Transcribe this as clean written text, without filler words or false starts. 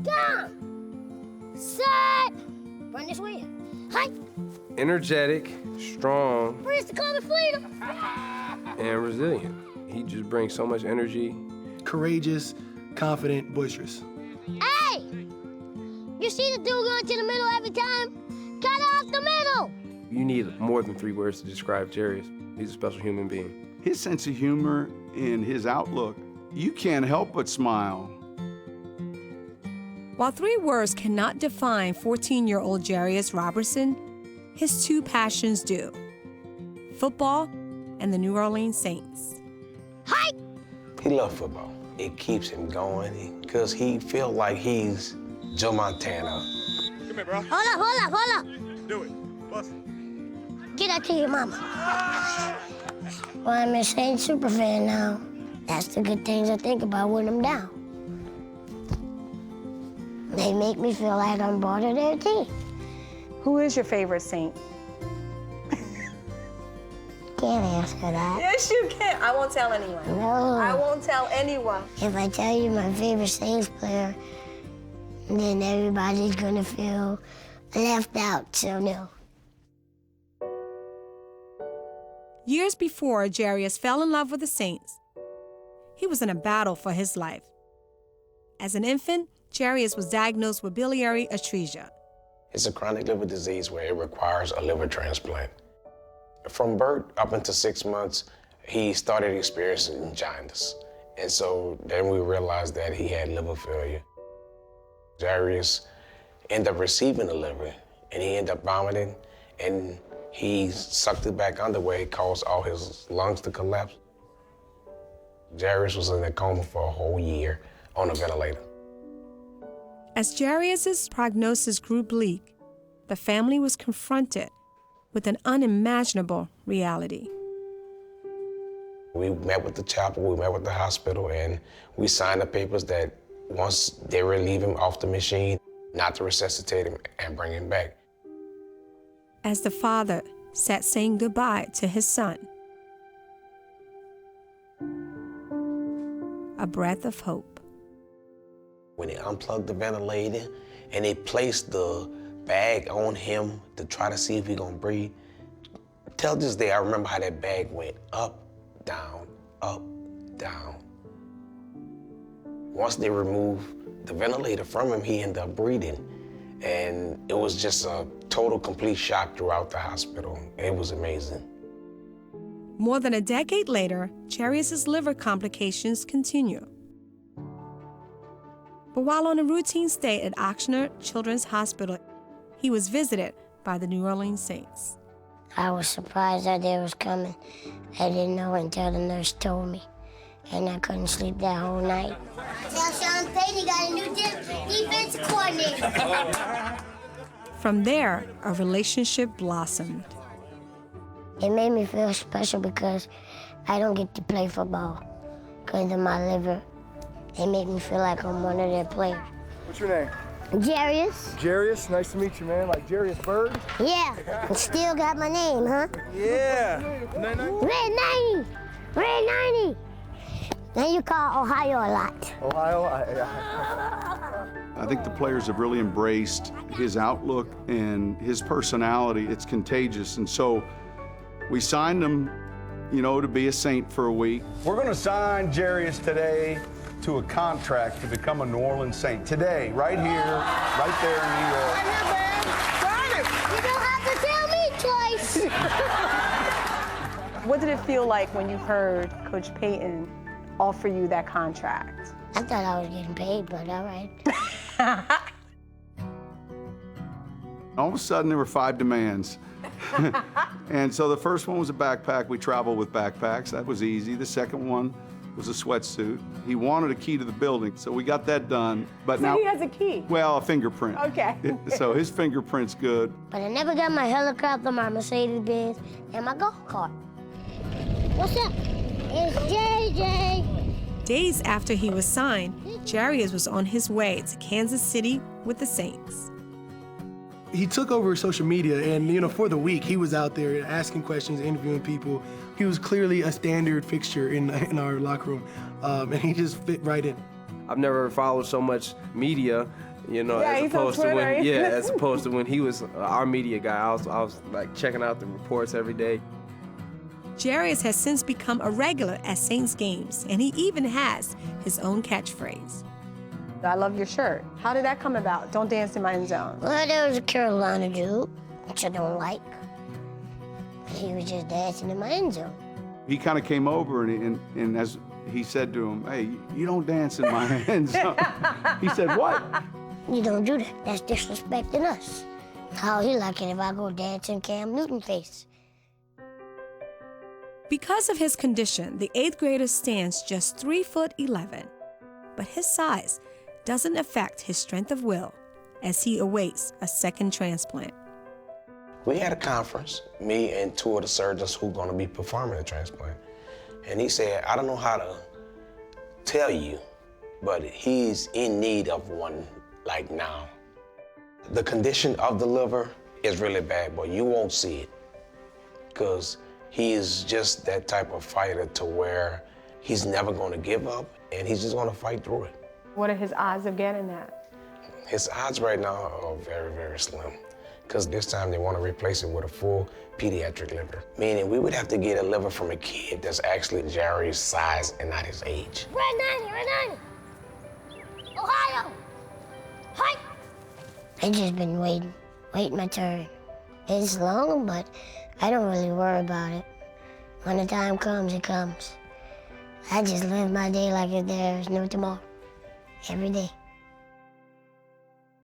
Down. Set. Run this way. Hi. Energetic, strong, Where's the Club of Freedom? and resilient. He just brings so much energy. Courageous, confident, boisterous. Hey! You see the dude going to the middle every time? Cut off the middle! You need more than 3 words to describe Jarrius. He's a special human being. His sense of humor and his outlook, you can't help but smile. While 3 words cannot define 14-year-old Jarrius Robertson, his 2 passions do: football and the New Orleans Saints. Hi! He loves football. It keeps him going because he feels like he's Joe Montana. Come here, bro. Hold up. Do it. Bust it. Get that to your mama. Well, I'm a Saint superfan now. That's the good things I think about when I'm down. They make me feel like I'm part of their team. Who is your favorite Saint? Can't answer that. Yes, you can. I won't tell anyone. No. I won't tell anyone. If I tell you my favorite Saints player, then everybody's gonna feel left out, so no. Years before Jarrius fell in love with the Saints, he was in a battle for his life. As an infant, Jarrius was diagnosed with biliary atresia. It's a chronic liver disease where it requires a liver transplant. From birth up until 6 months, he started experiencing jaundice. And so then we realized that he had liver failure. Jarrius ended up receiving the liver, and he ended up vomiting, and he sucked it back under where it caused all his lungs to collapse. Jarrius was in a coma for a whole year on a ventilator. As Jarrius's prognosis grew bleak, the family was confronted with an unimaginable reality. We met with the chapel, we met with the hospital, and we signed the papers that once they relieve him off the machine, not to resuscitate him and bring him back. As the father sat saying goodbye to his son, a breath of hope. When they unplugged the ventilator and they placed the bag on him to try to see if he's gonna breathe, till this day I remember how that bag went up, down, up, down. Once they removed the ventilator from him, he ended up breathing. And it was just a total, complete shock throughout the hospital. It was amazing. More than a decade later, Jarrius's liver complications continue. But while on a routine stay at Ochsner Children's Hospital, he was visited by the New Orleans Saints. I was surprised that they was coming. I didn't know until the nurse told me, and I couldn't sleep that whole night. Tell Sean Payton he got a new defensive coordinator. From there, a relationship blossomed. It made me feel special because I don't get to play football because of my liver. They make me feel like I'm one of their players. What's your name? Jarrius? Jarrius, nice to meet you, man. Like Jarrius Bird? Yeah, and still got my name, huh? Yeah. Red 90! Red 90! Then you call Ohio a lot. Ohio, I think the players have really embraced his outlook and his personality. It's contagious. And so we signed him, to be a Saint for a week. We're going to sign Jarrius today to a contract to become a New Orleans Saint. Today, right here, right there in New York. Sign him! You don't have to tell me twice. What did it feel like when you heard Coach Payton offer you that contract? I thought I was getting paid, but all right. All of a sudden, there were 5 demands. And so the first one was a backpack. We traveled with backpacks. That was easy. The second one was a sweatsuit. He wanted a key to the building, so we got that done. But So now he has a key? Well, a fingerprint. Okay. So his fingerprint's good. But I never got my helicopter, my Mercedes-Benz, and my golf cart. What's up? It's JJ. Days after he was signed, Jarrius was on his way to Kansas City with the Saints. He took over social media, and for the week, he was out there asking questions, interviewing people. He was clearly a standard fixture in our locker room, and he just fit right in. I've never followed so much media, you know, Yeah, as he's on opposed to Twitter, when, right? as opposed to when he was our media guy. I was like checking out the reports every day. Jarrius has since become a regular at Saints games, and he even has his own catchphrase. I love your shirt. How did that come about? Don't dance in my end zone. Well, there was a Carolina dude, which I don't like. He was just dancing in my end zone. He kind of came over and as he said to him, hey, you don't dance in my end zone. He said, what? You don't do that. That's disrespecting us. How he like it if I go dance in Cam Newton face? Because of his condition, the 8th grader stands just 3'11". But his size doesn't affect his strength of will as he awaits a second transplant. We had a conference, me and 2 of the surgeons who are going to be performing the transplant. And he said, I don't know how to tell you, but he's in need of one like now. The condition of the liver is really bad, but you won't see it because he is just that type of fighter to where he's never going to give up and he's just going to fight through it. What are his odds of getting that? His odds right now are very, very slim because this time they want to replace it with a full pediatric liver, meaning we would have to get a liver from a kid that's actually Jarrius' size and not his age. Red 90, Ohio! Hi! I just been waiting my turn. It's long, but I don't really worry about it. When the time comes, it comes. I just live my day like if there's no tomorrow, every day.